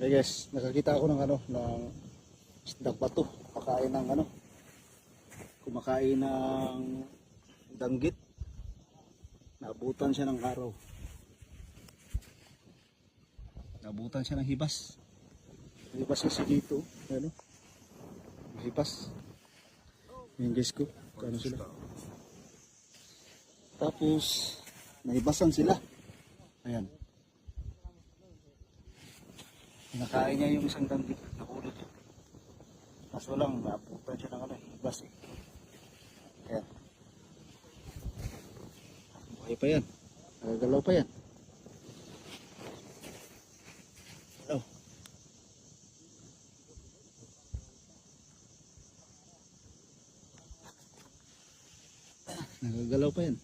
Hey guys, nakakita ako ng ng isdang bato, kumakain ng kumakain ng danggit. Naabutan siya ng araw. Naabutan siya ng hibas. Hibas kasi dito, hibas. Yan guys ko, kano sila. Tapos nahibasan sila. Ayan. Nakain niya yung isang danggit, nahulog niya. Kaso lang, naabutan siya ng hibas eh. Ayan. Buhay pa yan. Nagagalaw pa yan. Oh. Nagagalaw pa yan.